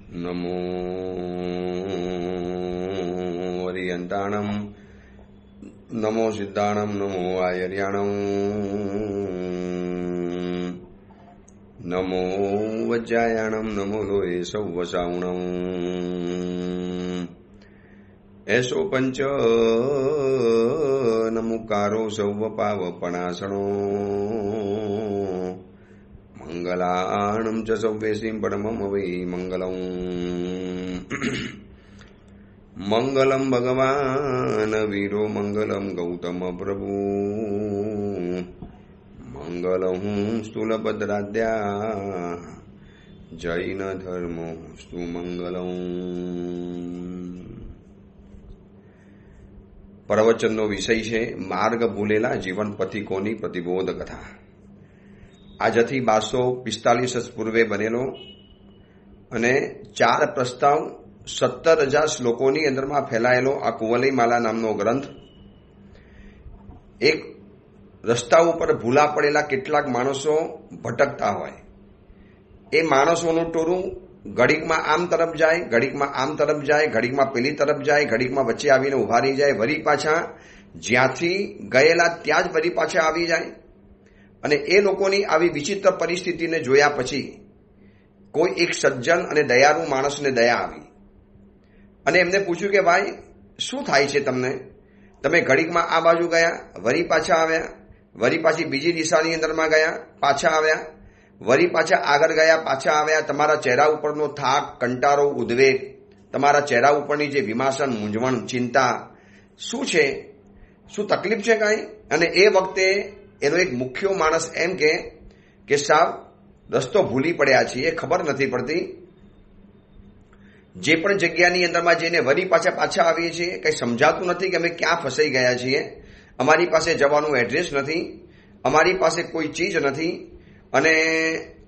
નમો વરિયંતાણમ, નમો સિદ્ધાણમ, નમો આયર્યાણમ, નમો વજ્જાયાણમ, નમો લોહે સૌવસાવણમ, એસો પંચ નમુકારો સૌવ પાવપણાસણો, મંગલાણમ ચ સૌવેસીમ પરમમ વૈ મંગલમ. મંગલમ ભગવાન વીરો, મંગલમ ગૌતમ પ્રભુ, મંગલમ સ્થૂલભદ્રાદ્યા, જૈન ધર્મો સ્તુ મંગલમ. પ્રવચનનો વિષય છે માર્ગ ભૂલેલા જીવન પથિકોની પ્રતિબોધ કથા. આજથી 1245 પૂર્વે બનેલો અને 4 પ્રસ્તાવ 17,000 શ્લોકોની અંદરમાં ફેલાયેલો આ કુંવલઈમાલા નામનો ગ્રંથ એક રસ્તા ઉપર ભૂલા પડેલા કેટલાક માણસો ભટકતા હોય, એ માણસોનું ટોળું ઘડીકમાં આમ તરફ જાય, ઘડીકમાં આમ તરફ જાય, ઘડીકમાં પેલી તરફ જાય, ઘડીકમાં વચ્ચે આવીને ઉભા રહી જાય, વળી પાછા જ્યાંથી ગયેલા ત્યાં જ વળી પાછા આવી જાય. અને એ લોકોની આવી વિચિત્ર પરિસ્થિતિને જોયા પછી કોઈ એક સજ્જન અને દયાળુ માણસને દયા આવી અને એમને પૂછ્યું કે ભાઈ શું થાય છે તમને? તમે ઘડીકમાં આ બાજુ ગયા, વળી પાછા આવ્યા, વળી પાછી બીજી દિશાની અંદરમાં ગયા, પાછા આવ્યા, વળી પાછા આગળ ગયા, પાછા આવ્યા. તમારા ચહેરા ઉપરનો થાક, કંટાળો, ઉદ્વેગ, તમારા ચહેરા ઉપરની જે વિમાસન, મૂંઝવણ, ચિંતા શું છે? શું તકલીફ છે કાંઈ? અને એ વખતે એનો એક મુખ્ય માણસ એમ કે સાહેબ રસ્તો ભૂલી પડ્યા છીએ, ખબર નથી પડતી, જે પણ જગ્યાની અંદરમાં જઈને વળી પાછા આવીએ છીએ કંઈ સમજાતું નથી કે અમે ક્યાં ફસાઈ ગયા છીએ. અમારી પાસે જવાનું એડ્રેસ નથી, અમારી પાસે કોઈ ચીજ નથી, અને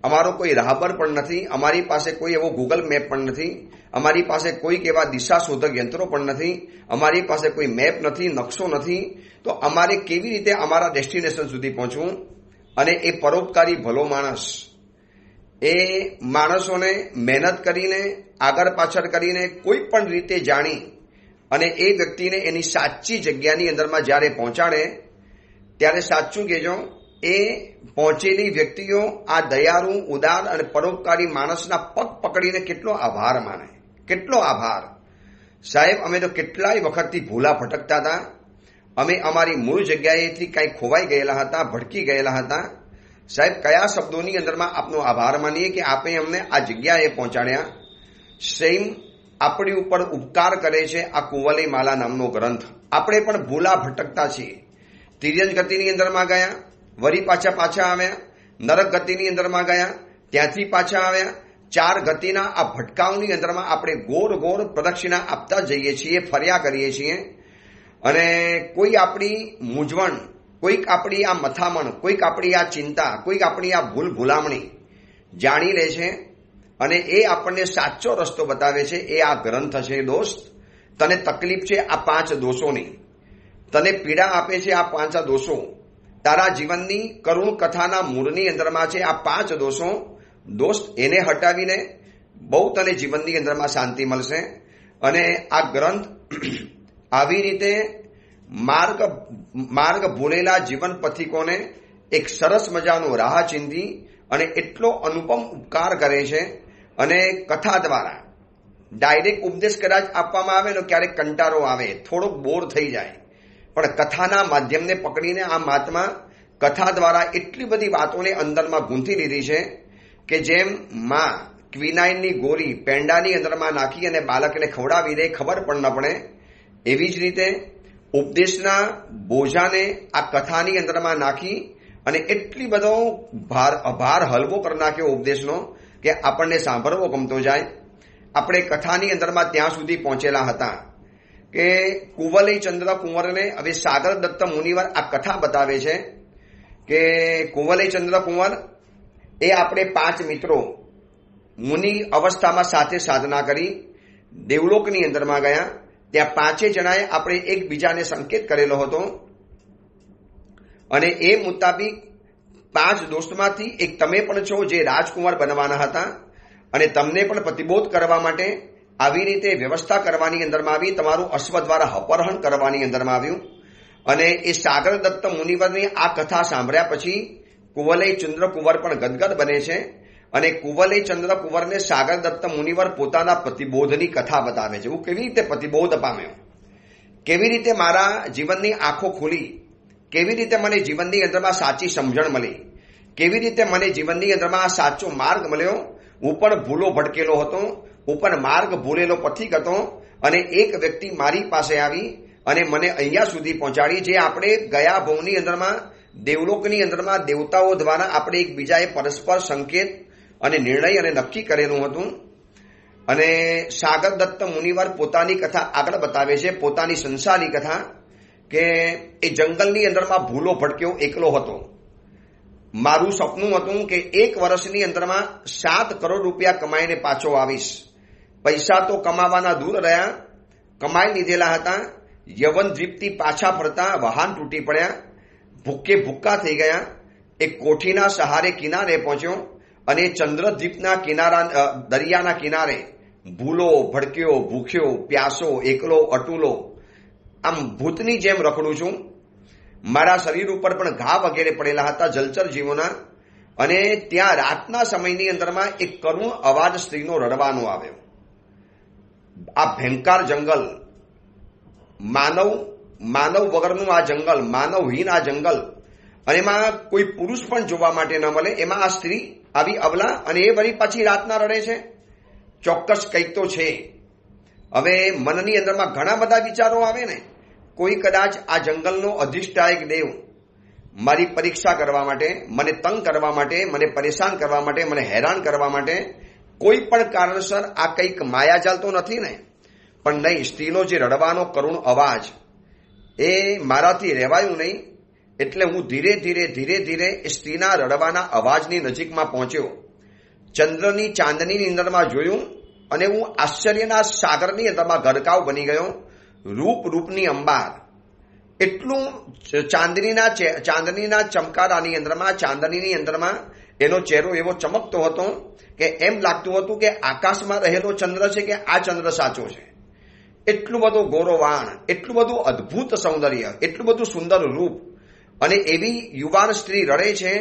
અમારો કોઈ રાહબર પણ નથી, અમારી પાસે કોઈ એવો ગૂગલ મેપ પણ નથી, અમારી પાસે કોઈક એવા દિશા શોધક યંત્રો પણ નથી, અમારી પાસે કોઈ મેપ નથી, નકશો નથી. તો અમારે કેવી રીતે અમારા ડેસ્ટિનેશન સુધી પહોંચવું? અને એ પરોપકારી ભલો માણસ એ માણસોને મહેનત કરીને આગળ પાછળ કરીને કોઈ પણ રીતે જાણી અને એ વ્યક્તિને એની સાચી જગ્યાની અંદરમાં જ્યારે પહોંચાડે ત્યારે સાચું કહેજો, એ પહોંચેલી વ્યક્તિઓ આ દયાળુ, ઉદાર અને પરોપકારી માણસના પગ પકડીને કેટલો આભાર માને, કેટલો આભાર. સાહેબ અમે તો કેટલાય વખતથી ભૂલા ભટકતા હતા, અમે અમારી મૂળ જગ્યાએથી કાંઈ ખોવાઈ ગયેલા હતા, ભટકી ગયેલા હતા. સાહેબ કયા શબ્દોની અંદરમાં આપનો આભાર માનીએ કે આપે અમને આ જગ્યાએ પહોંચાડ્યા. સેમ આપણી ઉપર ઉપકાર કરે છે આ કુંવલઈમાલા નામનો ગ્રંથ. આપણે પણ ભૂલા ભટકતા છીએ. તિર્યજ ગતિની અંદરમાં ગયા, વળી પાછા આવ્યા, નરક ગતિની અંદરમાં ગયા, ત્યાંથી પાછા આવ્યા. 4 ગતિના આ ભટકાવની અંદરમાં આપણે ગોળ પ્રદક્ષિણા આપતા જઈએ છીએ, ફર્યા કરીએ છીએ. અને કોઈ આપણી મૂંઝવણ, કોઈક આપણી આ મથામણ, કોઈક આપણી આ ચિંતા, કોઈક આપણી આ ભૂલામણી જાણી લે છે અને એ આપણને સાચો રસ્તો બતાવે છે. એ આ ગ્રંથ છે. દોસ્ત, તને તકલીફ છે આ 5 દોષોની, તને પીડા આપે છે આ 5 દોષો, તારા જીવનની કરુણ કથાના મૂળની અંદરમાં છે આ 5 દોષો. દોસ્ત, એને હટાવીને બહુ તને જીવનની અંદરમાં શાંતિ મળશે. અને આ ગ્રંથ આવી રીતે માર્ગ ભૂલેલા જીવન પથિકોને એક સરસ મજાનો રાહ ચીંધી અને એટલો અનુપમ ઉપકાર કરે છે. અને કથા દ્વારા ડાયરેક્ટ ઉપદેશ કદાચ આપવામાં આવે ને ક્યારેક કંટાળો આવે, થોડોક બોર થઈ જાય, પણ કથાના માધ્યમને પકડીને આ મહાત્મા કથા દ્વારા એટલી બધી વાતોને અંદરમાં ગૂંથી લીધી છે કે જેમ માં ક્વિનાઇનની ગોળી પેંડાની અંદરમાં નાખી અને બાળકને ખવડાવી દે, ખબર પણ ન પડે, એવી જ રીતે ઉપદેશના બોજાને આ કથાની અંદરમાં નાખી અને એટલી બધો ભાર હલવો કરી નાખ્યો ઉપદેશનો કે આપણને સાંભળવો ગમતો જાય. આપણે કથાની અંદરમાં ત્યાં સુધી પહોંચેલા હતા કે કુંવલઈચંદ્ર કુંવરને હવે સાગર દત્ત મુનિવર આ કથા બતાવે છે કે કુંવલઈચંદ્ર કુંવર એ આપણે 5 મિત્રો મુનિ અવસ્થામાં સાથે સાધના કરી દેવલોકની અંદરમાં ગયા. ત્યાં 5 જણાએ આપણે એકબીજાને સંકેત કરેલો હતો અને એ મુતાબિક 5 દોસ્તમાંથી એક તમે પણ છો જે રાજકુમાર બનવાના હતા અને તમને પણ પ્રતિબોધ કરવા માટે આવી રીતે વ્યવસ્થા કરવાની અંદરમાં આવી, તમારું અશ્વ દ્વારા અપહરણ કરવાની અંદરમાં આવ્યું. અને એ સાગર દત્ત મુનિવરની આ કથા સાંભળ્યા પછી કુવલય ચંદ્રકુંવર પણ ગદગદ બને છે. અને કુવલય ચંદ્રકુંવરને સાગર દત્ત મુનિવર પોતાના પ્રતિબોધની કથા બતાવે છે. હું કેવી રીતે પ્રતિબોધ પામ્યો, કેવી રીતે મારા જીવનની આંખો ખુલી, કેવી રીતે મને જીવનની અંદરમાં સાચી સમજણ મળી, કેવી રીતે મને જીવનની અંદરમાં આ સાચો માર્ગ મળ્યો. હું પણ ભૂલો ભટકેલો હતો, હું પણ માર્ગ ભૂલેલો પથિક હતો. અને એક વ્યક્તિ મારી પાસે આવી અને મને અહીંયા સુધી પહોંચાડી, જે આપણે ગયા ભવની અંદરમાં દેવલોકની અંદરમાં દેવતાઓ દ્વારા આપણે એકબીજાએ પરસ્પર સંકેત અને નિર્ણય અને નક્કી કરેલું હતું. અને સાગર દત્ત મુનિવર પોતાની કથા આગળ બતાવે છે, પોતાની સંસારની કથા, કે એ જંગલની અંદરમાં ભૂલો ભટક્યો, એકલો હતો. મારું સપનું હતું કે 1 વર્ષની અંદરમાં 7 કરોડ રૂપિયા કમાઈને પાછો આવીશ. પૈસા તો કમાવાના દૂર રહ્યા, કમાઈ લીધેલા હતા. યવન દ્વીપથી પાછા ફરતા વાહન તૂટી પડ્યા, ભૂકે ભૂક્કા થઈ ગયા. એક કોઠીના સહારે કિનારે પહોંચ્યો અને ચંદ્રદ્વીપના કિનારા દરિયાના કિનારે ભૂલો ભડક્યો, ભૂખ્યો, પ્યાસો, એકલો, અટુલો, આમ ભૂતની જેમ રખડું છું. મારા શરીર ઉપર પણ ઘા વગેરે પડેલા હતા જલચર જીવોના. અને ત્યાં રાતના સમયની અંદરમાં એક કરુણ અવાજ સ્ત્રીનો રડવાનો આવ્યો. આ ભયંકર જંગલ, માનવ વગરનું આ જંગલ, માનવહીન આ જંગલ, અને એમાં કોઈ પુરુષ પણ જોવા માટે ન મળે. એમાં આ સ્ત્રી આવી અબલા, અને એ વળી પાછી રાતના રડે છે. ચોક્કસ કંઈક તો છે. હવે મનની અંદરમાં ઘણા બધા વિચારો આવે ને. કોઈ કદાચ આ જંગલનો અધિષ્ઠાયક દેવ મારી પરીક્ષા કરવા માટે, મને તંગ કરવા માટે, મને પરેશાન કરવા માટે, મને હેરાન કરવા માટે કોઈ પણ કારણસર આ કંઈક માયાજાલ તો નથી ને. પણ નહીં, સ્ત્રીનો જે રડવાનો કરુણ અવાજ એ મારાથી રહેવાયું નહીં. એટલે હું ધીરે ધીરે એ સ્ત્રીના રડવાના અવાજની નજીકમાં પહોંચ્યો. ચંદ્રની ચાંદનીની અંદરમાં જોયું અને હું આશ્ચર્યના સાગરની અંદરમાં ગરકાવ બની ગયો. રૂપની અંબાર, એટલું ચાંદનીના ચમકારાની અંદરમાં, ચાંદનીની અંદરમાં એનો ચહેરો એવો ચમકતો હતો કે એમ લાગતું હતું કે આકાશમાં રહેલો ચંદ્ર છે કે આ ચંદ્ર સાચો છે. એટલું બધું ગૌરવાણ, એટલું બધું અદ્ભુત સૌંદર્ય, એટલું બધું સુંદર રૂપ. અને એવી યુવાન સ્ત્રી રડે છે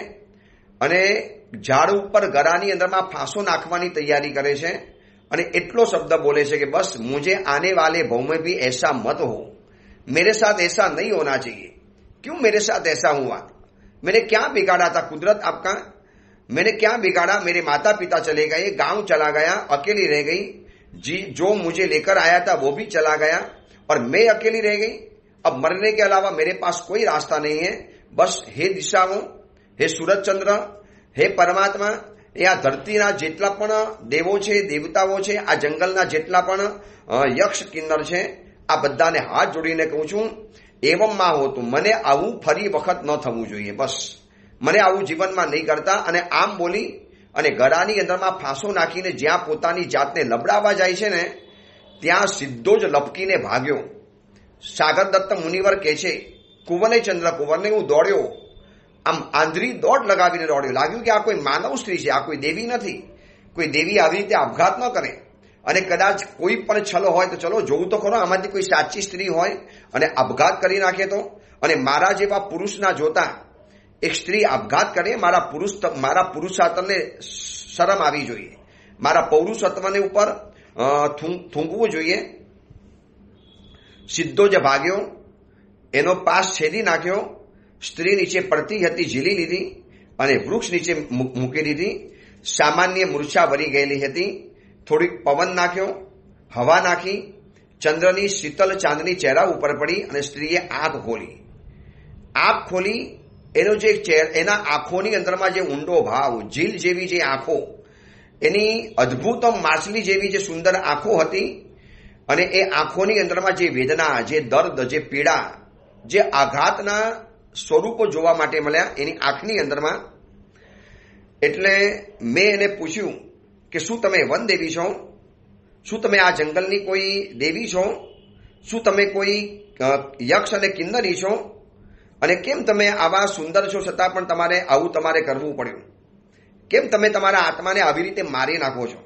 અને ઝાડ ઉપર ગરાની અંદરમાં ફાંસો નાખવાની તૈયારી કરે છે. અને એટલો શબ્દ બોલે છે કે બસ મુझे आने वाले भव में भी ऐसा मत हो, मेरे साथ ऐसा नहीं होना चाहिए. क्यों मेरे साथ ऐसा हुआ? मैंने क्या बिगाड़ा था कुदरत आपका? मैंने क्या बिगाड़ा? मेरे माता पिता चले गए, गांव चला गया, अकेली रह गई. जी जो मुझे लेकर आया था वो भी चला गया और मैं अकेली रह गई. अब मरने के अलावा मेरे पास कोई रास्ता नहीं है. बस हे दिशाओं, हे सूरज चंद्र, हे परमात्मा, એ આ ધરતીના જેટલા પણ દેવો છે, દેવતાઓ છે, આ જંગલના જેટલા પણ યક્ષ કિન્નર છે, આ બધાને હાથ જોડીને કહું છું, એવમમાં હોતું, મને આવું ફરી વખત ન થવું જોઈએ. બસ મને આવું જીવનમાં નહીં કરતા. અને આમ બોલી અને ગળાની અંદરમાં ફાંસો નાખીને જ્યાં પોતાની જાતને લબડાવવા જાય છે ને, ત્યાં સીધો જ લપકીને ભાગ્યો. સાગર દત્ત મુનિવર કહે છે, કુંવલય ચંદ્રકુંવરને હું દોડ્યો, આમ આંધળી દોડ લગાવીને દોડ્યો. લાગ્યું કે આ કોઈ માનવ સ્ત્રી છે, આ કોઈ દેવી નથી. કોઈ દેવી આવી રીતે આપઘાત ન કરે. અને કદાચ કોઈ પણ છલો હોય તો ચલો જોવું તો ખરો, આમાંથી કોઈ સાચી સ્ત્રી હોય અને આપઘાત કરી નાખે તો. અને મારા જેવા પુરુષના જોતા એક સ્ત્રી આપઘાત કરે, મારા પુરુષાર્થને શરમ આવી જોઈએ, મારા પૌરુષત્વને ઉપર થૂંકવું જોઈએ. સીધો જ ભાગ્યો, એનો પાસ છેદી નાખ્યો. સ્ત્રી નીચે પડતી હતી ઝીલી લીધી અને વૃક્ષ નીચે મૂકી દીધી. સામાન્ય મૂર્છા વળી ગયેલી હતી. થોડીક પવન નાખ્યો, હવા નાખી, ચંદ્રની શીતલ ચાંદની ચહેરા ઉપર પડી અને સ્ત્રીએ આંખ ખોલી. એના આંખોની અંદરમાં જે ઊંડો ભાવ, ઝીલ જેવી જે આંખો, એની અદ્ભુત માછલી જેવી જે સુંદર આંખો હતી. અને એ આંખોની અંદરમાં જે વેદના, જે દર્દ, જે પીડા, જે આઘાતના સ્વરૂપો જોવા માટે મળ્યા એની આંખની અંદરમાં. એટલે મેં એને પૂછ્યું કે શું તમે વન દેવી છો? શું તમે આ જંગલની કોઈ દેવી છો? શું તમે કોઈ યક્ષ અને કિન્નરી છો? અને કેમ તમે આવા સુંદર છો છતાં પણ આવું તમારે કરવું પડ્યું? કેમ તમે તમારા આત્માને આવી રીતે મારી નાખો છો?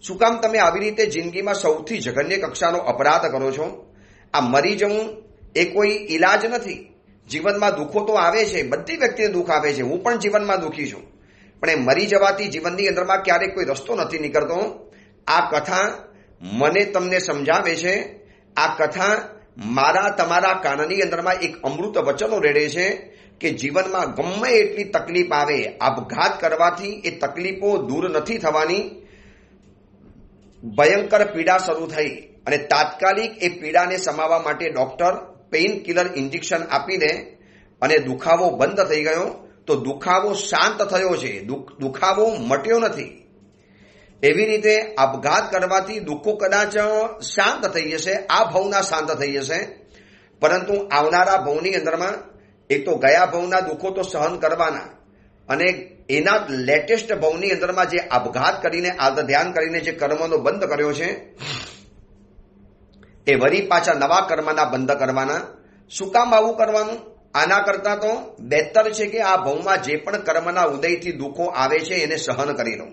શું કામ તમે આવી રીતે જિંદગીમાં સૌથી જઘન્ય કક્ષાનો અપરાધ કરો છો? આ મરી જવું એ કોઈ ઈલાજ નથી. જીવનમાં દુઃખો તો આવે છે, બધી વ્યક્તિને દુઃખ આવે છે, હું પણ જીવનમાં દુઃખી છું, પણ એ મરી જવાથી જીવનની અંદરમાં ક્યારેક કોઈ રસ્તો નથી નીકળતો. આ કથા મને તમને સમજાવે છે. આ કથા મારા તમારા કાનની અંદરમાં એક અમૃત વચનો રેડે છે કે જીવનમાં ગમે એટલી તકલીફ આવે, આપઘાત કરવાથી એ તકલીફો દૂર નથી થવાની. ભયંકર પીડા શરૂ થઈ અને તાત્કાલિક એ પીડાને સમાવવા માટે ડોક્ટર પેઇન કિલર ઇન્જેક્શન આપી દે અને દુખાવો બંધ થઈ ગયો, તો દુખાવો શાંત થયો છે, દુખાવો મટ્યો નથી. એવી રીતે આપઘાત કરવાથી દુઃખો કદાચ શાંત થઈ જશે, આ ભવના શાંત થઈ જશે, પરંતુ આવનારા ભવની અંદરમાં એક તો ગયા ભવના દુઃખો તો સહન કરવાના, અને એના લેટેસ્ટ ભવની અંદરમાં જે આપઘાત કરીને ધ્યાન કરીને જે કર્મનો બંધ કર્યો છે એ વળી પાછા નવા કર્મના બંધ કરવાના. શું કામ આવું કરવાનું? આના કરતા તો બહેતર છે કે આ ભવમાં જે પણ કર્મના ઉદયથી દુઃખો આવે છે એને સહન કરી લઉં.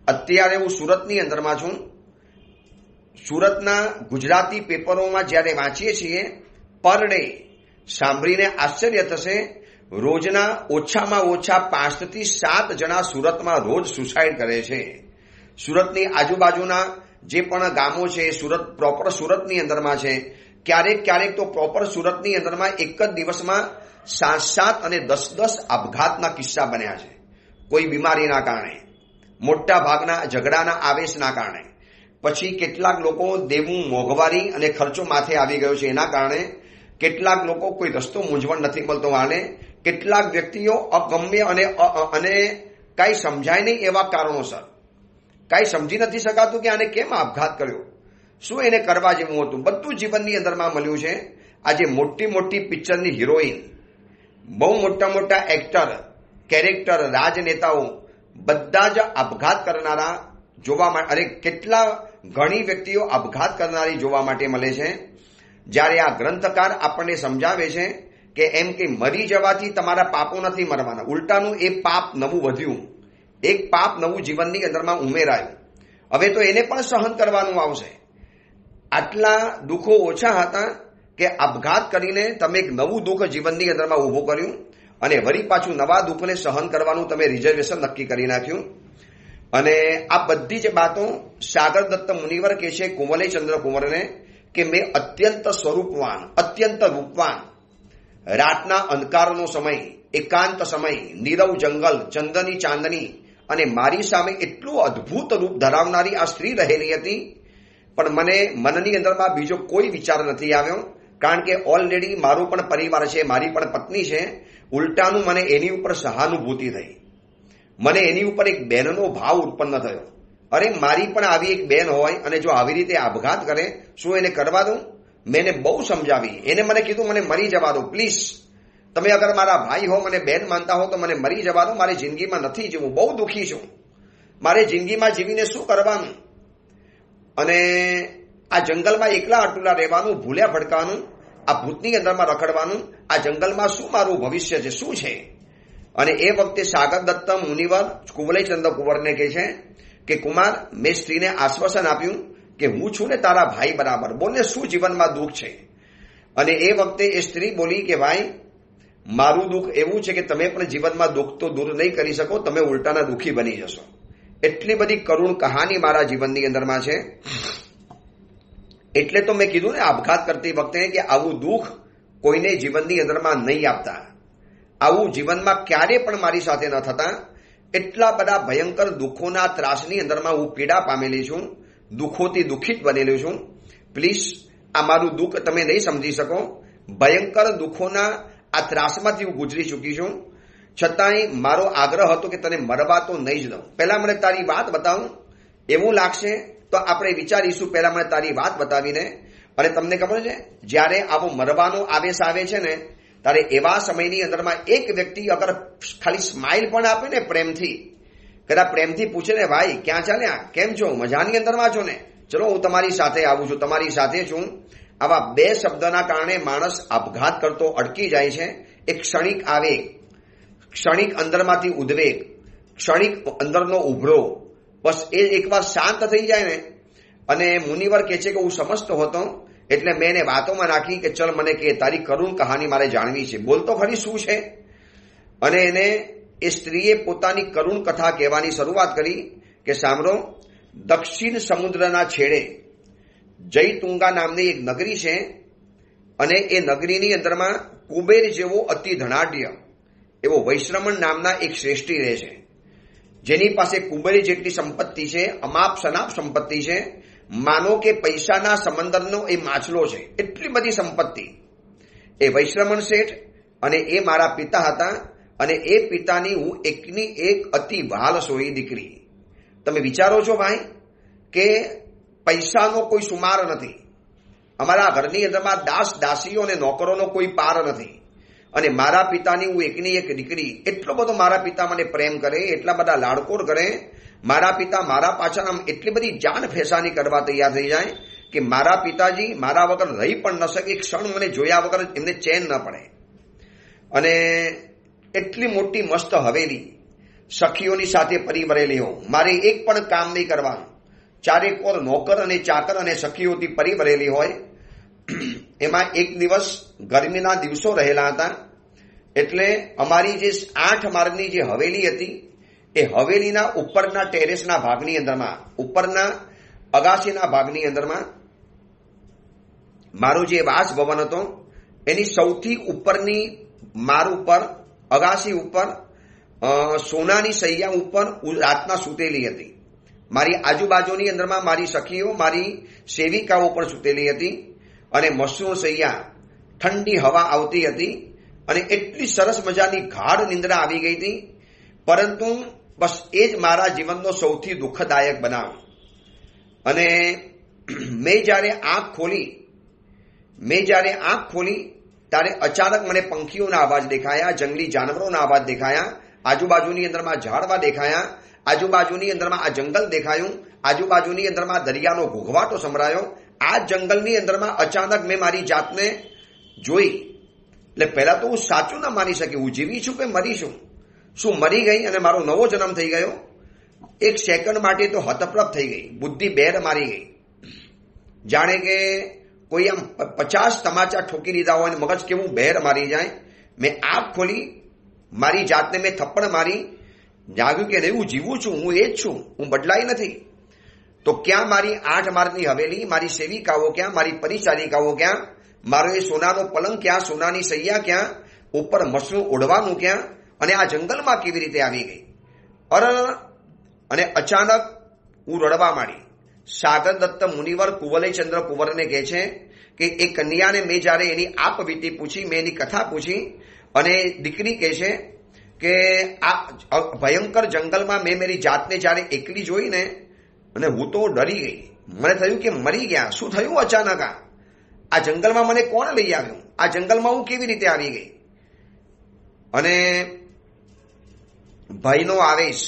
અત્યારે હું સુરતની અંદરમાં છું. સુરતના ગુજરાતી પેપરોમાં જ્યારે વાંચીએ છીએ, પર ડે સાંભળીને આશ્ચર્ય થશે, રોજના ઓછામાં ઓછા 5 થી 7 જણા સુરતમાં રોજ સુસાઇડ કરે છે. સુરતની આજુબાજુના જે પણ ગામો છે, સુરત પ્રોપર સુરતની અંદરમાં છે, ક્યારેક તો પ્રોપર સુરતની અંદરમાં એક જ દિવસમાં 7 અને 10 આપઘાતના કિસ્સા બન્યા છે. કોઈ બીમારીના કારણે, મોટા ભાગના ઝઘડાના આવેશના કારણે, પછી કેટલાક લોકો દેવું મોંઘવારી અને ખર્ચો માથે આવી ગયો છે એના કારણે, કેટલાક લોકો કોઈ રસ્તો મૂંઝવણ નથી મળતો આને, કેટલાક વ્યક્તિઓ અગમ્ય અને કાંઈ સમજાય નહીં એવા કારણોસર, કાંઈ સમજી નથી શકાતું કે આને કેમ આપઘાત કર્યો, શું એને કરવા જેવું હતું, બધું જીવનની અંદરમાં મળ્યું છે. આજે મોટી પિક્ચરની હિરોઈન, બહુ મોટા એક્ટર, કેરેક્ટર, રાજનેતાઓ બધા જ આપઘાત કરનારા જોવા માટે, અને ઘણી વ્યક્તિઓ આપઘાત કરનારી જોવા માટે મળે છે. જ્યારે આ ગ્રંથકાર આપણને સમજાવે છે કે એમ કે મરી જવાથી તમારા પાપો નથી મરવાના, ઉલટાનું એ પાપ નવું વધ્યું, એક પાપ નવું જીવનની અંદરમાં ઉમેરાયું, હવે તો એને પણ સહન કરવાનું આવશે. આટલા દુઃખો ઓછા હતા કે આપઘાત કરીને તમે એક નવું દુઃખ જીવનની અંદરમાં ઊભું કર્યું, અને વળી પાછું નવા દુઃખને સહન કરવાનું તમે રિઝર્વેશન નક્કી કરી નાખ્યું. અને આ બધી જ વાતો સાગર દત્ત મુનિવર કહે છે કુંવલેચંદ્ર કુંવરને કે મેં અત્યંત સ્વરૂપવાન, અત્યંત રૂપવાન, રાતના અંધકારનો સમય, એકાંત સમય, નીરવ જંગલ, ચંદની ચાંદની, અને મારી સામે એટલું અદ્ભુત રૂપ ધરાવનારી આ સ્ત્રી રહેલી હતી, પણ મને મનની અંદરમાં બીજો કોઈ વિચાર નથી આવ્યો, કારણ કે ઓલરેડી મારો પણ પરિવાર છે, મારી પણ પત્ની છે. ઉલટાનું મને એની ઉપર સહાનુભૂતિ થઈ, મને એની ઉપર એક બહેનનો ભાવ ઉત્પન્ન થયો. અરે મારી પણ આવી એક બહેન હોય અને જો આવી રીતે આપઘાત કરે, શું એને કરવા દઉં? મેં એને બહુ સમજાવી, એને મને કીધું મને મરી જવા દો પ્લીઝ, તમે અગર મારા ભાઈ હો, મને બહેન માનતા હો તો મને મરી જવા દો, મારી જિંદગીમાં નથી જીવવું, બહુ દુઃખી છું, મારે જિંદગીમાં જીવીને શું કરવાનું, અને આ જંગલમાં એકલા અટુલા રહેવાનું, ભૂલ્યા ભડકાવાનું, આ ભૂતની અંદરમાં રખડવાનું, આ જંગલમાં શું મારું ભવિષ્ય છે, શું છે? અને એ વખતે સાગર દત્ત મુનિવર કુંવલેચંદ્ર કુંવરને કહે છે કે કુમાર, મેં સ્ત્રીને આશ્વાસન આપ્યું કે હું છું ને તારા ભાઈ બરાબર, બોલને શું જીવનમાં દુઃખ છે? અને એ વખતે એ સ્ત્રી બોલી કે ભાઈ, મારું દુઃખ એવું છે કે તમે પણ જીવનમાં દુઃખ તો દૂર નહીં કરી શકો, તમે ઉલટાના દુઃખી બની જશો. એટલી બધી કરુણ કહાની મારા જીવનની અંદરમાં છે. એટલે તો મેં કીધું ને આપઘાત કરતી વખતે કે આવું દુઃખ કોઈને જીવનની અંદરમાં નહીં આપતા, આવું જીવનમાં ક્યારે પણ મારી સાથે ન થતા. એટલા બધા ભયંકર દુઃખોના ત્રાસની અંદરમાં હું પીડા પામેલી છું, દુઃખોથી દુઃખિત બનેલી છું. પ્લીઝ આ મારું દુઃખ તમે નહીં સમજી શકો, ભયંકર દુઃખોના આ ત્રાસમાંથી હું ગુજરી ચૂકી છું. છતાંય મારો આગ્રહ હતો કે તને મરવા તો નહીં જ દઉં, પહેલા મને તારી વાત બતાવું, એવું લાગશે તો આપણે વિચારીશું, પહેલા મને તારી વાત બતાવીને. અને તમને ખબર છે, જ્યારે આવો મરવાનો આવેશ આવે છે ને, ત્યારે એવા સમયની અંદરમાં એક વ્યક્તિ અગર ખાલી સ્માઇલ પણ આપે ને પ્રેમથી, કદાચ પ્રેમથી પૂછે ને ભાઈ ક્યાં ચાલ્યા, કેમ છો, મજાની અંદરમાં છો ને, ચલો હું તમારી સાથે આવું છું, તમારી સાથે છું, આવા 2 શબ્દના કારણે માણસ આપઘાત કરતો અટકી જાય છે. એક ક્ષણિક આવેગ, ક્ષણિક અંદરમાંથી ઉદ્વેગ, ક્ષણિક અંદરનો ઉભરો, બસ એ એકવાર શાંત થઈ જાય ને, અને મુનિવર કહે છે કે હું સમજતો હતો, એટલે મેં એને વાતોમાં નાખી કે ચલ મને કે તારી કરુણ કહાની મારે જાણવી છે, બોલતો ખરી શું છે. અને એને એ સ્ત્રીએ પોતાની કરુણ કથા કહેવાની શરૂઆત કરી કે સાંભળો, દક્ષિણ સમુદ્રના છેડે જયતુંગા નામની એક નગરી છે, અને એ નગરીની અંદરમાં કુબેર જેવો અતિ ધનાઢ્ય એવો વૈશ્રમણ નામના એક શ્રેષ્ઠી રહે છે, જેની પાસે કુબેર જેટલી સંપત્તિ છે, અમાપ શનાપ સંપત્તિ છે, માનો કે પૈસાના સમંદરનો એ માછલો છે, એટલી બધી સંપત્તિ. એ વૈશ્રમણ શેઠ અને એ મારા પિતા હતા, અને એ પિતાની હું એકની એક અતિ વહાલ સોઈ દીકરી. તમે વિચારો છો ભાઈ કે પૈસાનો કોઈ સુમાર નથી, અમારા ઘરની અંદરમાં દાસ દાસીઓ અને નોકરોનો કોઈ પાર નથી, અને મારા પિતાની હું એકની એક દીકરી. એટલો બધો મારા પિતા મને પ્રેમ કરે, એટલા બધા લાડકોડ કરે. મારા પિતા મારા પાછળ આમ એટલી બધી જાન ફેસાની કરવા તૈયાર થઈ જાય કે મારા પિતાજી મારા વગર રહી પણ ન શકે, એક ક્ષણ મને જોયા વગર એમને ચેન ન પડે. અને એટલી મોટી મસ્ત હવેલી, સખીઓની સાથે પરિવરેલી હો, મારે એક પણ કામ નહીં કરવાનું, ચારેકોર નોકર અને ચાકર અને સખીઓથી પરિવરેલી હોય. એમાં એક દિવસ ગરમીના દિવસો રહેલા હતા, એટલે અમારી જે 8 માળની જે હવેલી હતી, એ હવેલીના ઉપરના ટેરેસના ભાગની અંદરમાં, ઉપરના અગાસીના ભાગની અંદરમાં મારો જે વાસભવન હતો, એની સૌથી ઉપરની માર ઉપર, અગાસી ઉપર, સોનાની સૈયા ઉપર રાતના સૂતેલી હતી. મારી આજુબાજુની અંદરમાં મારી સખીઓ, મારી સેવિકાઓ પણ સૂતેલી હતી, અને મસૂર સૈયા, ઠંડી હવા આવતી હતી, અને એટલી સરસ મજાની ગાઢ નિંદ્રા આવી ગઈ હતી. પરંતુ બસ એ જ મારા જીવનનો સૌથી દુઃખદાયક બનાવ. અને મેં જ્યારે આંખ ખોલી ત્યારે અચાનક મને પંખીઓના અવાજ દેખાયા, જંગલી જાનવરોના અવાજ દેખાયા, આજુબાજુની અંદરમાં ઝાડવા દેખાયા, આજુબાજુની અંદરમાં આ જંગલ દેખાયું, આજુબાજુની અંદરમાં દરિયાનો ઘોઘવાટો સંભળાયો. આ જંગલની અંદરમાં અચાનક મેં મારી જાતને જોઈ. એટલે પહેલા તો હું સાચું ના માની શકી, હું જીવી છું કે મરી છું, શું મરી ગઈ અને મારો નવો જન્મ થઈ ગયો? એક સેકન્ડ માટે તો હતપ્રભ થઈ ગઈ, બુદ્ધિ બેર મારી ગઈ, જાણે કે કોઈ આમ 50 તમાચા ઠોકી દીધા હોય અને મગજ કેવું બેર મારી જાય. મેં આંખ ખોલી, મારી જાતને મેં થપ્પડ મારી, જાગ્યું કે નહીં, હું જીવું છું, હું એ જ છું, હું બદલાઈ નથી. તો ક્યાં મારી 8 માળની હવેલી, મારી સેવિકાઓ ક્યાં, મારી પરિચારિકાઓ ક્યાં, મારો એ સોનાનો પલંગ ક્યાં, સોનાની સૈયા ક્યાં, ઉપર મસરું ઓઢવાનું ક્યાં, અને આ જંગલમાં કેવી રીતે આવી ગઈ? અને અચાનક હું રડવા માંડી. સાગર દત્ત મુનિવર કુવલયચંદ્ર કુંવરને કહે છે કે એ કન્યાને મેં જ્યારે એની આપવીતી પૂછી, મેં એની કથા પૂછી, અને દીકરી કહે છે કે આ ભયંકર જંગલમાં મેં મારી જાતને જ્યારે એકલી જોઈને, અને હું તો ડરી ગઈ. મને થયું કે મરી ગયા, શું થયું અચાનક? આ જંગલમાં મને કોણ લઈ આવ્યું? આ જંગલમાં હું કેવી રીતે આવી ગઈ? અને ભયનો આવેશ,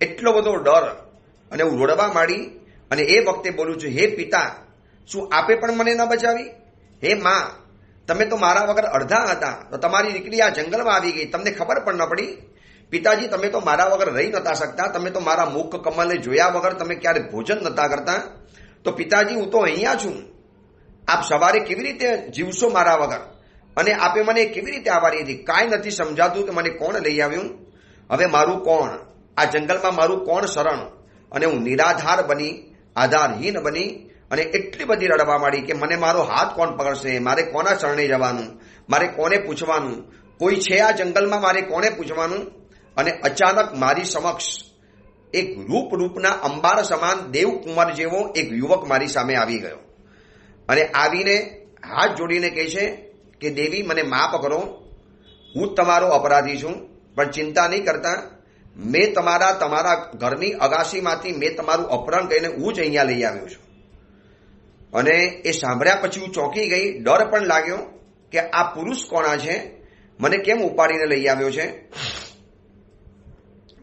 એટલો બધો ડર, અને હું રડવા માંડી. અને એ વખતે બોલું છું, હે પિતા, શું આપે પણ મને ન બચાવી? હે માં, તમે તો મારા વગર અડધા હતા, તો તમારી દીકરી આ જંગલમાં આવી ગઈ, તમને ખબર પણ ન પડી? પિતાજી, તમે તો મારા વગર રહી નતા શકતા, તમે તો મારા મુખ કમલને જોયા વગર તમે ક્યારે ભોજન નતા કરતા. તો પિતાજી, હું તો અહીંયા છું, આપ સવારે કેવી રીતે જીવશો મારા વગર? અને આપે મને કેવી રીતે આવવાની હતી? કાંઈ નથી સમજાતું કે મને કોણ લઈ આવ્યું, હવે મારું કોણ? આ જંગલમાં મારું કોણ શરણ? અને હું નિરાધાર બની, આધારહીન બની, અને એટલી બધી રડવા માંડી કે મને મારો હાથ કોણ પકડશે? મારે કોના શરણે જવાનું? મારે કોને પૂછવાનું? કોઈ છે આ જંગલમાં? મારે કોને પૂછવાનું? અને અચાનક મારી સમક્ષ એક રૂપના અંબાર સમાન દેવકુમાર જેવો એક યુવક મારી સામે આવી ગયો, અને આવીને હાથ જોડીને કહે છે કે દેવી, મને માફ કરો, હું તમારો અપરાધી છું, પણ ચિંતા નહીં કરતા, મેં તમારા ઘરની અગાસીમાંથી મેં તમારું અપહરણ કરીને હું જ અહીંયા લઈ આવ્યો છું. અને એ સાંભળ્યા પછી હું ચોંકી ગઈ, ડર પણ લાગ્યો કે આ પુરુષ કોણા છે, મને કેમ ઉપાડીને લઈ આવ્યો છે?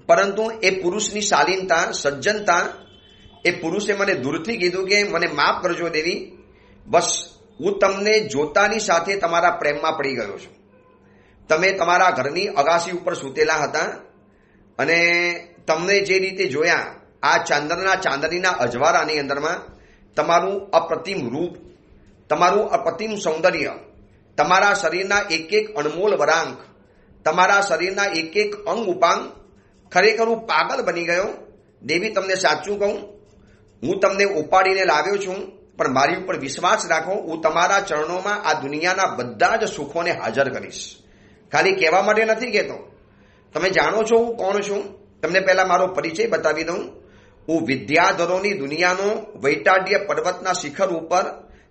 પરંતુ એ પુરુષની શાલીનતા, સજ્જનતા, એ પુરુષે મને દૂરથી કીધું કે મને માફ કરજો દેવી, બસ હું તમને જોતાની સાથે તમારા પ્રેમમાં પડી ગયો છું. તમે તમારા ઘરની અગાસી ઉપર સૂતેલા હતા, અને તમને જે રીતે જોયા આ ચાંદનીના અજવાળાની અંદરમાં તમારું અપ્રતિમ રૂપ, તમારું અપ્રતિમ સૌંદર્ય, તમારા શરીરના એક એક અણમોલ વરાંક, તમારા શરીરના એક એક અંગ ઉપાંગ ખરેખર હું પાગલ બની ગયો. દેવી, તમને સાચું કહું, હું તમને ઉપાડીને લાવ્યો છું, પણ મારી ઉપર વિશ્વાસ રાખો, હું તમારા ચરણોમાં આ દુનિયાના બધા જ સુખોને હાજર કરીશ. ખાલી કહેવા માટે નથી કહેતો. તમે જાણો છો હું કોણ છું? તમને પહેલા મારો પરિચય બતાવી દઉં. હું વિદ્યાધરોની દુનિયાનો વૈટાઢ્ય પર્વતના શિખર ઉપર,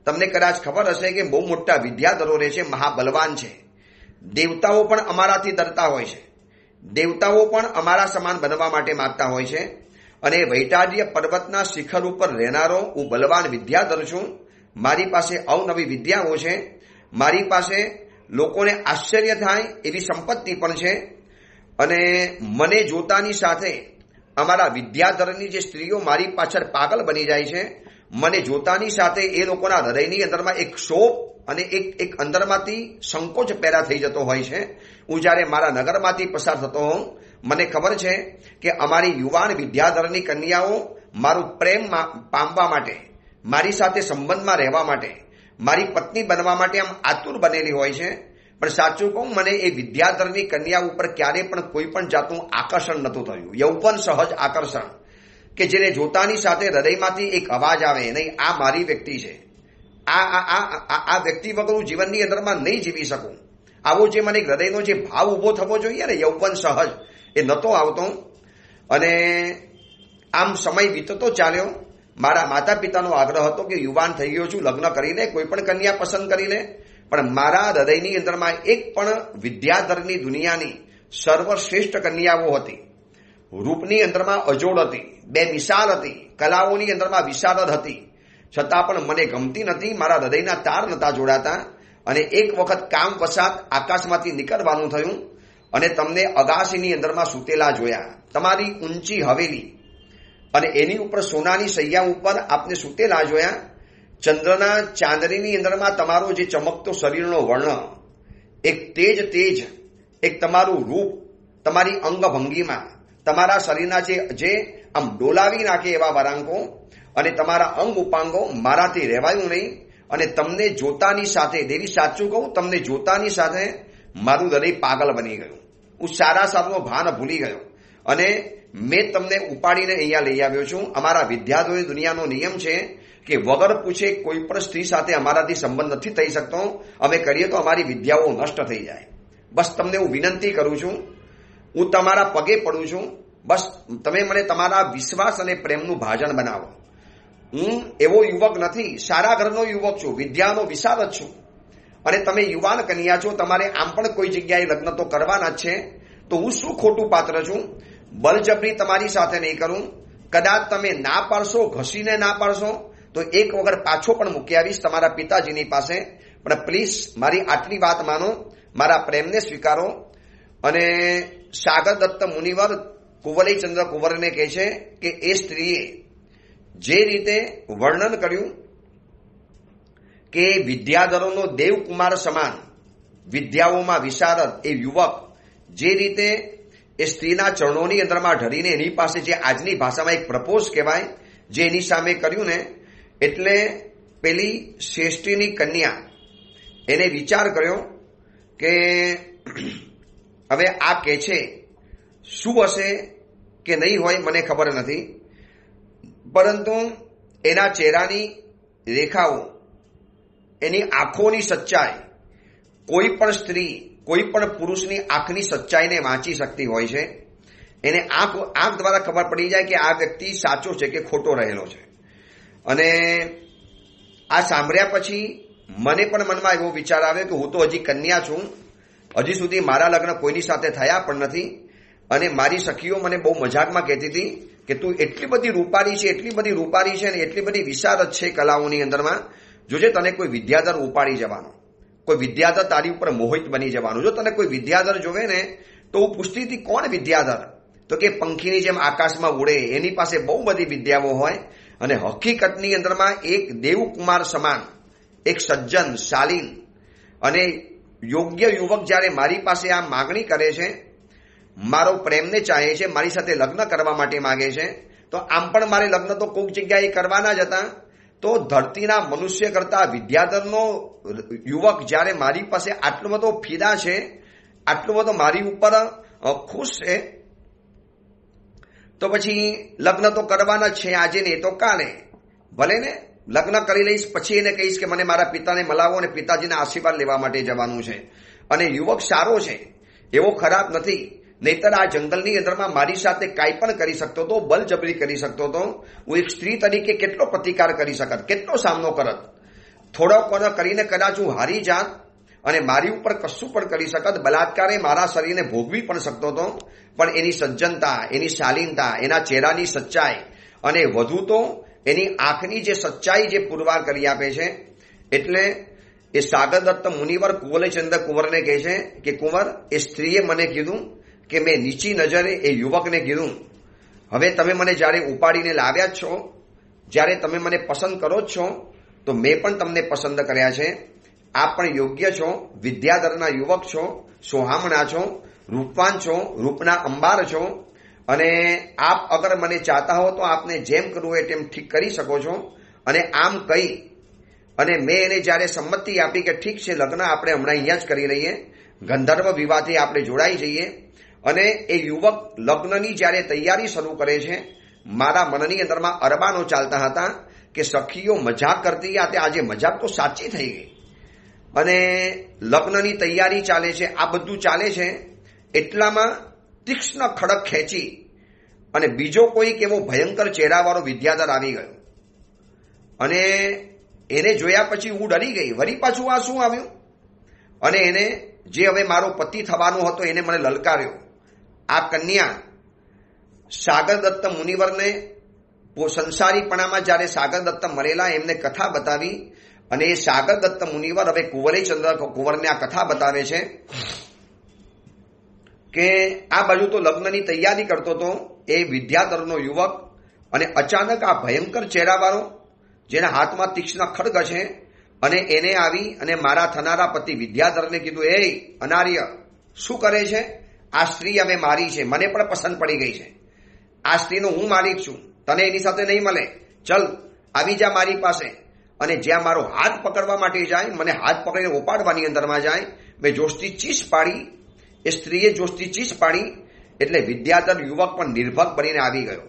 તમને કદાચ ખબર હશે કે બહુ મોટા વિદ્યાધરો રહે છે, મહાબલવાન છે. દેવતાઓ પણ અમારાથી ડરતા હોય છે. દેવતાઓ પણ અમારા સમાન બનવા માટે માંગતા હોય છે. અને વૈટાઢ્ય પર્વતના શિખર ઉપર રહેનારો હું બલવાન વિદ્યાધર છું. મારી પાસે અવનવી વિદ્યાઓ છે. મારી પાસે લોકોને આશ્ચર્ય થાય એવી સંપત્તિ પણ છે. અને મને જોતાની સાથે અમારા વિદ્યાધરની જે સ્ત્રીઓ મારી પાછળ પાગલ બની જાય છે, મને જોતાની સાથે એ લોકોના હૃદયની અંદરમાં એક શોભ અને એક અંદરમાંથી સંકોચ પેદા થઈ જતો હોય છે. હું જ્યારે મારા નગરમાંથી પસાર થતો હોઉં, મને ખબર છે કે અમારી યુવાન વિદ્યાધરની કન્યાઓ મારું પ્રેમ પામવા માટે, મારી સાથે સંબંધમાં રહેવા માટે, મારી પત્ની બનવા માટે આમ આતુર બનેલી હોય છે. પણ સાચું કહું, મને એ વિદ્યાધરની કન્યા ઉપર ક્યારેય પણ કોઈ પણ જાતનું આકર્ષણ નહોતું થયું. યૌવન સહજ આકર્ષણ કે જેને જોતાની સાથે હૃદયમાંથી એક અવાજ આવે, નહીં આ મારી વ્યક્તિ છે, આ વ્યક્તિ વગર હું જીવનની અંદરમાં નહીં જીવી શકું. આવો જે મને હૃદયનો જે ભાવ ઉભો થવો જોઈએ ને, યૌવન સહજ, એ નહોતો આવતો. અને આમ સમય વીતતો ચાલ્યો. મારા માતા પિતાનો આગ્રહ હતો કે યુવાન થઈ ગયો છું, લગ્ન કરી લે, કોઈ પણ કન્યા પસંદ કરી લે. પણ મારા હૃદયની અંદરમાં એક પણ વિદ્યાધરની દુનિયાની સર્વશ્રેષ્ઠ કન્યાઓ હતી. રૂપની અંદરમાં અજોડ હતી, બે મિસાલ હતી, કલાઓની અંદરમાં વિશારદ હતી, છતાં પણ મને ગમતી નથી. મારા હૃદયના તાર નહોતા જોડાતા. અને એક વખત કામ વસાત આકાશમાંથી નીકળવાનું થયું અને તમને અગાસીની અંદરમાં સૂતેલા જોયા. તમારી ઊંચી હવેલી અને એની ઉપર સોનાની સૈયા ઉપર આપને સૂતેલા જોયા. ચંદ્રના ચાંદનીની અંદરમાં તમારો જે ચમકતો શરીરનો વર્ણ, એક તેજ, એક તમારું રૂપ, તમારી અંગભંગીમાં, તમારા શરીરના જે આમ ડોલાવી નાખે એવા વરાંકો અને તમારા અંગ ઉપાંગો, મારાથી રહેવાયું નહીં. અને તમને જોતાની સાથે, દેવી સાચું કહું, તમને જોતાની સાથે મારું હૃદય પાગલ બની ગયું. હું સારાનો ભાન ભૂલી ગયો અને મેં તમને ઉપાડીને અહીંયા લઈ આવ્યો છું. અમારા વિદ્યાર્થીઓની દુનિયાનો નિયમ છે કે વગર પૂછે કોઈ પણ સ્ત્રી સાથે અમારાથી સંબંધ નથી થઈ શકતો. અમે કરીએ તો અમારી વિદ્યાઓ નષ્ટ થઈ જાય. બસ તમને હું વિનંતી કરું છું, હું તમારા પગે પડું છું, બસ તમે મને તમારા વિશ્વાસ અને પ્રેમનું ભાજન બનાવો. હું એવો યુવક નથી, સારા ઘરનો યુવક છું, વિદ્યાનો વિશારદ છું. અને તમે યુવાન કન્યા છો, તમારે આમ પણ કોઈ જગ્યાએ લગ્ન તો કરવાના જ છે. તો હું શું ખોટું પાત્ર છું? બળજબરી તમારી સાથે નહીં કરું. કદાચ તમે ના પાડશો, ઘસીને ના પાડશો, તો એક વખત પાછો પણ મૂકી આવીશ તમારા પિતાજીની પાસે. પણ પ્લીઝ મારી આટલી વાત માનો, મારા પ્રેમને સ્વીકારો. અને સાગર દત્ત મુનિવર કુંવલચંદ્ર કુંવરને કહે છે કે એ સ્ત્રીએ જે રીતે વર્ણન કર્યું કે વિદ્યાધરોનો દેવકુમાર સમાન, વિદ્યાઓમાં વિશારદ એ યુવક, જે રીતે એ સ્ત્રીના ચરણોની અંદરમાં ઢળીને એની પાસે જે આજની ભાષામાં એક પ્રપોઝ કહેવાય, જે એની સામે કર્યું ને, એટલે પેલી શ્રેષ્ઠીની કન્યા એને વિચાર કર્યો કે હવે આ કે છે, શું હશે કે નહીં હોય મને ખબર નથી, પરંતુ એના ચહેરાની રેખાઓ, એની આંખોની સચ્ચાઈ, કોઈ પણ સ્ત્રી, કોઈ પણ પુરુષની આંખની સચ્ચાઈને વાંચી શકતી હોય છે. એને આંખ દ્વારા ખબર પડી જાય કે આ વ્યક્તિ સાચો છે કે ખોટો રહેલો છે. અને આ સાંભળ્યા પછી મને પણ મનમાં એવો વિચાર આવ્યો કે હું તો હજી કન્યા છું, હજી સુધી મારા લગ્ન કોઈની સાથે થયા પણ નથી. અને મારી સખીઓ મને બહુ મજાકમાં કહેતી હતી કે તું એટલી બધી રૂપારી છે, એટલી બધી રૂપારી છે અને એટલી બધી વિશારદ છે કલાઓની અંદરમાં, જોજે તને કોઈ વિદ્યાધર ઉપાડી જવાનો, કોઈ વિદ્યાધર તારી ઉપર મોહિત બની જવાનું. જો તને કોઈ વિદ્યાધર જોવે ને તો હું પૂછતી હતી કોણ વિદ્યાધર, તો કે પંખીની જેમ આકાશમાં ઉડે, એની પાસે બહુ બધી વિદ્યાઓ હોય. અને હકીકતની અંદરમાં એક દેવકુમાર સમાન, એક સજ્જન, શાલીન અને યોગ્ય યુવક જ્યારે મારી પાસે આ માગણી કરે છે, મારો પ્રેમને ચાહે છે, મારી સાથે લગ્ન કરવા માટે માગે છે, તો આમ પણ મારે લગ્ન તો કોઈક જગ્યાએ કરવાના જ હતા. તો ધરતીના મનુષ્ય કરતા વિદ્યાધરનો યુવક જ્યારે મારી પાસે આટલો બધો ફિદા છે, આટલો બધો મારી ઉપર ખુશ છે, તો પછી લગ્ન તો કરવાના છે, આજે ને તો કાલે. ભલે ને લગ્ન કરી લઈશ, પછી એને કહીશ કે મને મારા પિતાને મલાવો અને પિતાજીના આશીર્વાદ લેવા માટે જવાનું છે. અને યુવક સારો છે, એવો ખરાબ નથી. નહીતર આ જંગલની અંદરમાં મારી સાથે કાંઈ પણ કરી શકતો હતો, બલજબરી કરી શકતો હતો. હું એક સ્ત્રી તરીકે કેટલો પ્રતિકાર કરી શકત, કેટલો સામનો કરત. થોડો કરીને કદાચ હું હારી જાત અને મારી ઉપર કશું પણ કરી શકત. બલાત્કારે મારા શરીરને ભોગવી પણ શકતો હતો. પણ એની સજ્જનતા, એની શાલીનતા, એના ચહેરાની સચ્ચાઈ અને વધુ તો એની આંખની જે સચ્ચાઈ જે પુરવાર કરી આપે છે. એટલે એ સાગરદત્ત મુનિવર કુવલચંદ્ર કુંવરને કહે છે કે કુંવર, એ સ્ત્રીએ મને કીધું કે મેં નીચી નજરે એ યુવકને કીધું, હવે તમે મને જ્યારે ઉપાડીને લાવ્યા છો, જ્યારે તમે મને પસંદ કરો જ છો, તો મેં પણ તમને પસંદ કર્યા છે. આપ પણ યોગ્ય છો, વિદ્યાધરના યુવક છો, સોહામણા છો, રૂપવાન છો, રૂપના અંબાર છો. અને આપ અગર મને ચાહતા હો તો આપને જેમ કરવું હોય તેમ ઠીક કરી શકો છો. અને આમ કહી અને મેં એને જ્યારે સંમતિ આપી કે ઠીક છે, લગ્ન આપણે હમણાં અહીંયા જ કરી લઈએ, ગંધર્વ વિવાહથી આપણે જોડાઈ જઈએ. અને એ યુવક લગ્નની જ્યારે તૈયારી શરૂ કરે છે, મારા મનની અંદરમાં અરબાનો ચાલતા હતા કે સખીઓ મજાક કરતી હતી, આજે મજાક તો સાચી થઈ ગઈ. અને લગ્નની તૈયારી ચાલે છે, આ બધું ચાલે છે. એટલામાં તીક્ષ્ણ ખડક ખેંચી અને બીજો કોઈક એવો ભયંકર ચહેરાવાળો વિદ્યાધર આવી ગયો. અને એને જોયા પછી હું ડરી ગઈ. વળી પાછું આ શું આવ્યું? અને એને જે હવે મારો પતિ થવાનો હતો એને મને લલકાર્યો. આ કન્યા સાગરદત્ત મુનિવરને સંસારીપણામાં જ્યારે સાગરદત્ત મળેલા એમને કથા બતાવી. અને એ સાગરદત્ત મુનિવર હવે કુંવરેચંદ્ર કુંવરને આ કથા બતાવે છે કે આ બાજુ તો લગ્નની તૈયારી કરતો હતો એ વિદ્યાધરનો યુવક, અને અચાનક આ ભયંકર ચહેરાવાળો જેના હાથમાં તીક્ષ્ણ ખડગ છે, અને એને આવી અને મારા થનારા પતિ વિદ્યાધરને કીધું, એ અનાર્ય શું કરે છે? આ સ્ત્રી હવે મારી છે, મને પણ પસંદ પડી ગઈ છે. આ સ્ત્રીનો હું માલિક છું, તને એની સાથે નહીં મળે. ચલ આવી જા મારી પાસે. અને જ્યાં મારો હાથ પકડવા માટે જાય, મને હાથ પકડીને ઉપાડવાની અંદરમાં જાય, મેં જોશથી ચીસ પાડી. એ સ્ત્રીએ જોશથી ચીસ પાડી એટલે વિદ્યાધર યુવક પણ નિર્ભક બનીને આવી ગયો.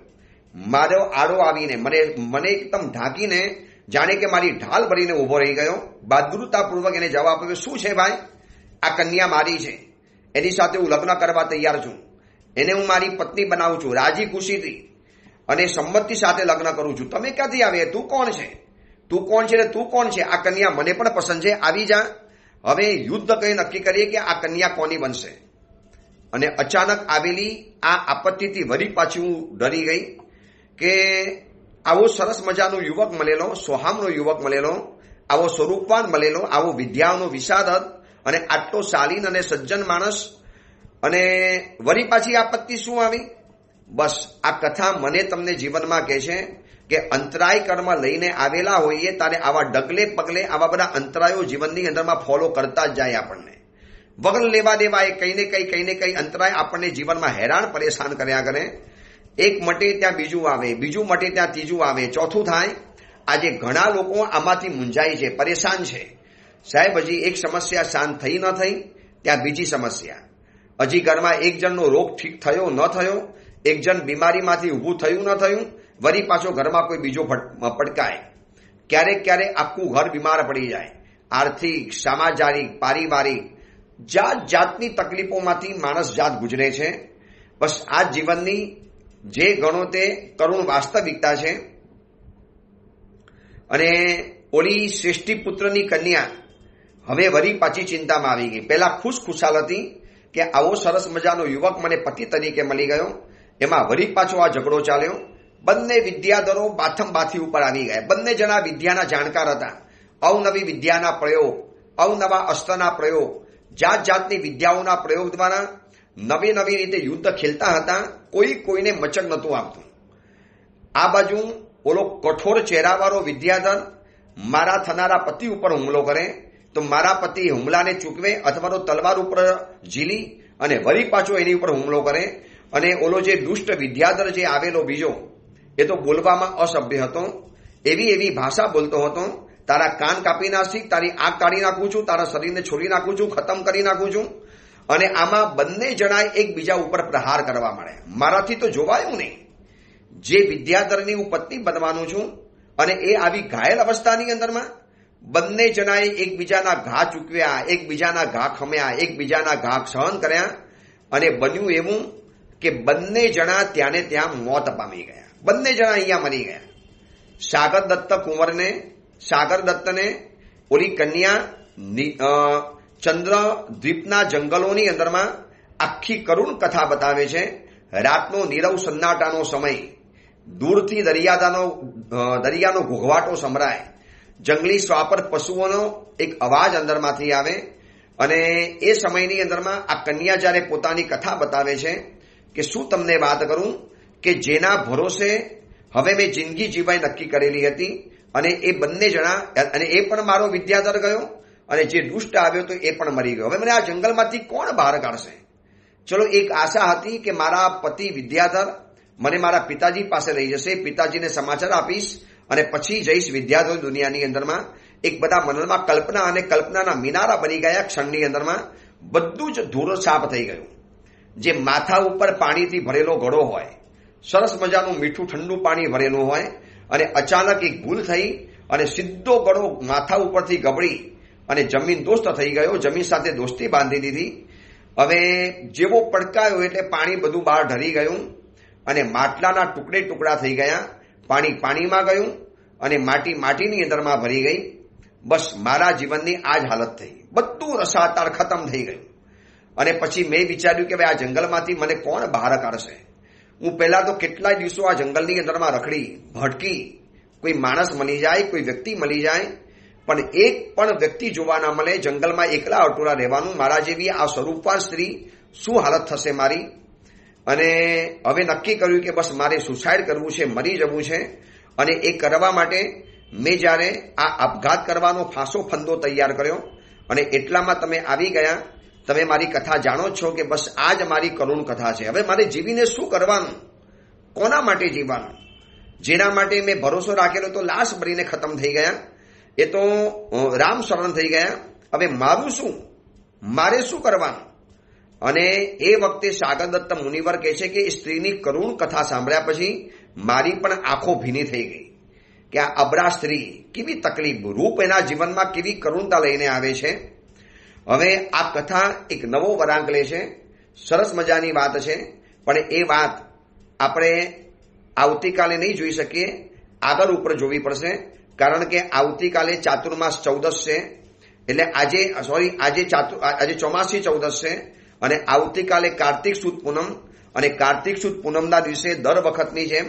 મારો આડો આવીને મને એકદમ ઢાંકીને જાણે કે મારી ઢાલ ભરીને ઉભો રહી ગયો. બહાદુરતાપૂર્વક એને જવાબ આપ્યો, શું છે ભાઈ? આ કન્યા મારી છે, એની સાથે હું લગ્ન કરવા તૈયાર છું, એને હું મારી પત્ની બનાવું છું, રાજી ખુશીથી અને સંમતિ સાથે લગ્ન કરું છું. તમે ક્યાંથી આવે? તું કોણ છે? તું કોણ છે ને તું કોણ છે? આ કન્યા મને પણ પસંદ છે, આવી જા. હવે યુદ્ધ કરી નક્કી કરીએ કે આ કન્યા કોની બનશે. અને અચાનક આવેલી આ આપત્તિથી વળી પાછી હું ડરી ગઈ કે આવો સરસ મજાનો યુવક મળેલો, સોહામનો યુવક મળેલો, આવો સ્વરૂપવાન મળેલો, આવો વિદ્યાનો વિશારદ અને આટલો શાલીન અને સજ્જન માણસ, અને વળી પાછી આપત્તિ શું આવી? બસ આ કથા મને તમને જીવનમાં કહે છે કે અંતરાય કર્મ લઈને આવેલા હોઈએ ત્યારે આવા ડગલે પગલે આવા બધા અંતરાયો જીવનની અંદરમાં ફોલો કરતા જ જાય. આપણને વગર લેવા દેવા એ કઈ ને કઈ અંતરાય આપણને જીવનમાં હેરાન પરેશાન કર્યા કરે. એક મટે ત્યાં બીજું આવે, બીજું મટે ત્યાં ત્રીજું આવે, ચોથું થાય. આજે ઘણા લોકો આમાંથી મૂંઝાય છે, પરેશાન છે. સાહેબ હજી એક સમસ્યા શાંત થઈ ન થઈ ત્યાં બીજી સમસ્યા. હજી ઘરમાં એક જણનો રોગ ઠીક થયો ન થયો, એક જણ બીમારીમાંથી ઊભું થયું ન થયું, વળી પાછો ઘરમાં કોઈ બીજો પડકાય. ક્યારેક આખું ઘર બીમાર પડી જાય. આર્થિક, સામાજિક, પારિવારિક જાત જાતની તકલીફોમાંથી માણસ જાત ગુજરે છે. બસ આ જીવનની જે ગણો તે કરુણ વાસ્તવિકતા છે. અને ઓલી શ્રેષ્ઠી પુત્રની કન્યા હવે વળી પાછી ચિંતામાં આવી ગઈ. પહેલા ખુશાલ હતી કે આવો સરસ મજાનો યુવક મને પતિ તરીકે મળી ગયો. એમાં વળી પાછો આ ઝઘડો ચાલ્યો. બંને વિદ્યાધરો બાથી ઉપર આવી ગયા. બંને જણા વિદ્યાના જાણકાર હતા. અવનવી વિદ્યાના પ્રયોગ, અવનવા અસ્ત્રના પ્રયોગ, જાત જાતની વિદ્યાઓના પ્રયોગ દ્વારા નવી રીતે યુદ્ધ ખેલતા હતા. કોઈને મચક નહોતું આપતું. આ બાજુ ઓલો કઠોર ચહેરાવાળો વિદ્યાધર મારા થનારા પતિ ઉપર હુમલો કરે તો મારા પતિ હુમલાને ચૂકવે અથવા તો તલવાર ઉપર ઝીલી અને વળી પાછો એની ઉપર હુમલો કરે. અને ઓલો જે દુષ્ટ વિદ્યાધર જે આવેલો બીજો એ તો બોલવામાં અસભ્ય હતો, એવી ભાષા બોલતો હતો, તારા કાન કાપી નાખી, તારી આંખ કાઢી નાખું છું, તારા શરીરને છોડી નાખું છું, ખતમ કરી નાખું છું. અને આમાં બંને જણાએ એકબીજા ઉપર પ્રહાર કરવા માંડ્યા. મારાથી તો જોવાયું નહીં. જે વિદ્યાધરની હું પત્ની બનવાનું છું અને એ આવી ઘાયલ અવસ્થાની અંદરમાં બંને જણાએ એકબીજાના ઘા ચૂકવ્યા, એકબીજાના ઘા ખમ્યા, એકબીજાના ઘા સહન કર્યા. અને બન્યું એવું કે બંને જણા ત્યાં ને ત્યાં મોત પામી ગયા. બંને જણા અહીંયા મરી ગયા. સાગર દત્તને ઓલી કન્યા ચંદ્રદ્વીપના જંગલોની અંદરમાં આખી કરુણ કથા બતાવે છે. રાતનો નીરવ સન્નાટાનો સમય, દૂરથી દરિયાનો ઘોઘવાટો સંભળાય, જંગલી શ્વાપર પશુઓનો એક અવાજ અંદરમાંથી આવે. અને એ સમયની અંદરમાં આ કન્યા જ્યારે પોતાની કથા બતાવે છે કે શું તમને વાત કરું કે જેના ભરોસે હવે મેં જિંદગી જીવાય નક્કી કરેલી હતી, અને એ બંને જણા, અને એ પણ મારો વિદ્યાધર ગયો, અને જે દુષ્ટ આવ્યો તો એ પણ મરી ગયો. હવે મને આ જંગલમાંથી કોણ બહાર કાઢશે? ચલો, એક આશા હતી કે મારા પતિ વિદ્યાધર મને મારા પિતાજી પાસે લઈ જશે, પિતાજીને સમાચાર આપીશ અને પછી જઈશ વિદ્યાધર દુનિયાની અંદરમાં. એક બધા મનમાં કલ્પના અને કલ્પનાના મિનારા બની ગયા. ક્ષણની અંદરમાં બધું જ ધૂળ સાફ થઈ ગયું. જે માથા ઉપર પાણીથી ભરેલો ઘડો હોય, સરસ મજાનું મીઠું ઠંડુ પાણી ભરેલું હોય, અને અચાનક એક ભૂલ થઈ અને સીધો ઘડો માથા ઉપરથી ગબડી અને જમીન દોસ્ત થઈ ગયો. જમીન સાથે દોસ્તી બાંધી દીધી. હવે જેવો પડકાયો એટલે પાણી બધું બહાર ઢળી ગયું અને માટલાના ટુકડા થઈ ગયા. પાણી પાણીમાં ગયું અને માટી માટીની અંદરમાં ભરી ગઈ. બસ મારા જીવનની આ જ હાલત થઈ. બધું રસાતાર ખતમ થઈ ગયું. અને પછી મેં વિચાર્યું કે ભાઈ આ જંગલમાંથી મને કોણ બહાર કાઢશે? હું પહેલા તો કેટલાય દિવસો આ જંગલની અંદરમાં રખડી ભટકી, કોઈ માણસ મળી જાય, કોઈ વ્યક્તિ મળી જાય, પણ એક પણ વ્યક્તિ જોવા ના મળે. જંગલમાં એકલા અટોલા રહેવાનું. મારા જેવી આ સ્વરૂપવાન સ્ત્રી શું હાલત થશે મારી? અને હવે નક્કી કર્યું કે બસ મારે સુસાઇડ કરવું છે, મરી જવું છે. અને એ કરવા માટે મેં જ્યારે આ આપઘાત કરવાનો ફાંસો ફંદો તૈયાર કર્યો, અને એટલામાં તમે આવી ગયા. તમે મારી કથા જાણો છો કે બસ આ જ મારી કરુણ કથા છે. હવે મારે જીવીને શું કરવાનું? કોના માટે જીવવાનું? જેના માટે મેં ભરોસો રાખેલો તો લાશ ભરીને ખતમ થઈ ગયા. એ તો રામ શરણ થઈ ગયા. હવે મારું શું? મારે શું કરવાનું? અને એ વખતે સાગરદત્ત મુનિવર કહે છે કે સ્ત્રીની કરુણ કથા સાંભળ્યા પછી મારી પણ આંખો ભીની થઈ ગઈ કે આ અબરા સ્ત્રી કેવી તકલીફ, રૂપ એના જીવનમાં કેવી કરુણતા લઈને આવે છે. હવે આ કથા એક નવો વળાંક લે છે. સરસ મજાની વાત છે, પણ એ વાત આપણે આવતીકાલે નહીં જોઈ શકીએ, આગળ ઉપર જોવી પડશે. કારણ કે આવતીકાલે ચાતુર્માસ ચૌદશ છે. એટલે આજે ચોમાસી ચૌદશ છે, અને આવતીકાલે કાર્તિક સુદ પૂનમ. અને કાર્તિક સુદ પૂનમના દિવસે દર વખતની જેમ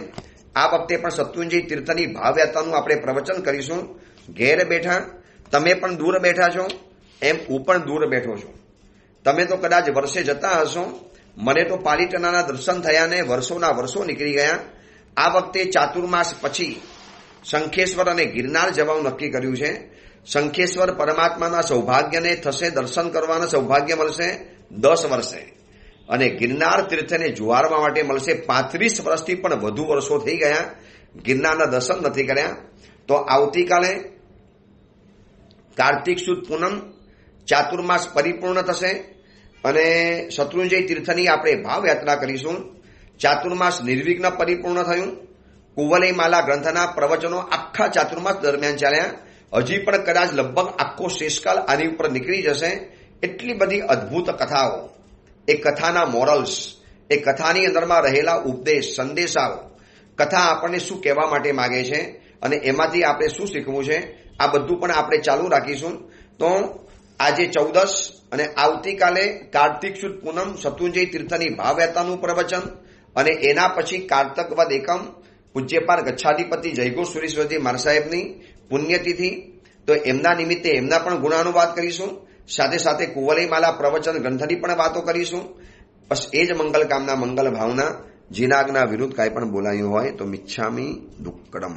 આ વખતે પણ શત્રુંજય તીર્થની ભાવયાત્રાનું આપણે પ્રવચન કરીશું. ઘેર બેઠા તમે પણ દૂર બેઠા છો, એમ હું પણ દૂર બેઠો છું. તમે તો કદાચ વર્ષે જતા હશો, મને તો પાલિતાણાના દર્શન થયા ને વર્ષોના વર્ષો નીકળી ગયા. આ વખતે ચાતુર્માસ પછી શંખેશ્વર અને ગિરનાર જવાનું નક્કી કર્યું છે. શંખેશ્વર પરમાત્માના સૌભાગ્યને થશે, દર્શન કરવાના સૌભાગ્ય મળશે 10 વર્ષે, અને ગિરનાર તીર્થને જુવારવા માટે મળશે 35 વર્ષથી પણ વધુ વર્ષો થઈ ગયા ગિરનારના દર્શન નથી કર્યા. તો આવતીકાલે કાર્તિક સુદ પૂનમ, ચાતુર્માસ પરિપૂર્ણ થશે, અને શત્રુંજય તીર્થની આપણે ભાવયાત્રા કરીશું. ચાતુર્માસ નિર્વિઘ્ન પરિપૂર્ણ થયું. કુવલય માલા ગ્રંથના પ્રવચનો આખા ચાતુર્માસ દરમિયાન ચાલ્યા. હજી પણ કદાચ લગભગ આખો શેષકાલ આની ઉપર નીકળી જશે. એટલી બધી અદ્ભુત કથાઓ, એ કથાના મોરલ્સ, એ કથાની અંદરમાં રહેલા ઉપદેશ, સંદેશાઓ, કથા આપણને શું કહેવા માટે માગે છે અને એમાંથી આપણે શું શીખવું છે, આ બધું પણ આપણે ચાલુ રાખીશું. તો આજે 14 અને આવતીકાલે કાર્તિક સુદ પૂનમ, શત્રુંજય તીર્થની ભાવયાત્રાનું પ્રવચન, અને એના પછી કાર્તકવદ એકમ, પૂજ્યપાદ ગચ્છાધિપતિ જયગુરુ સુરેશ્વરજી મહારાજ સાહેબની પુણ્યતિથિ. તો એમના નિમિત્તે એમના પણ ગુણાનુવાદ કરીશું. સાથે સાથે કુવલય માલા પ્રવચન ગ્રંથની પણ વાતો કરીશું. બસ એ જ મંગલ કામના, મંગલ ભાવના. જીનાગના વિરુદ્ધ કાંઈ પણ બોલાયું હોય તો મિચ્છામી દુક્કડમ.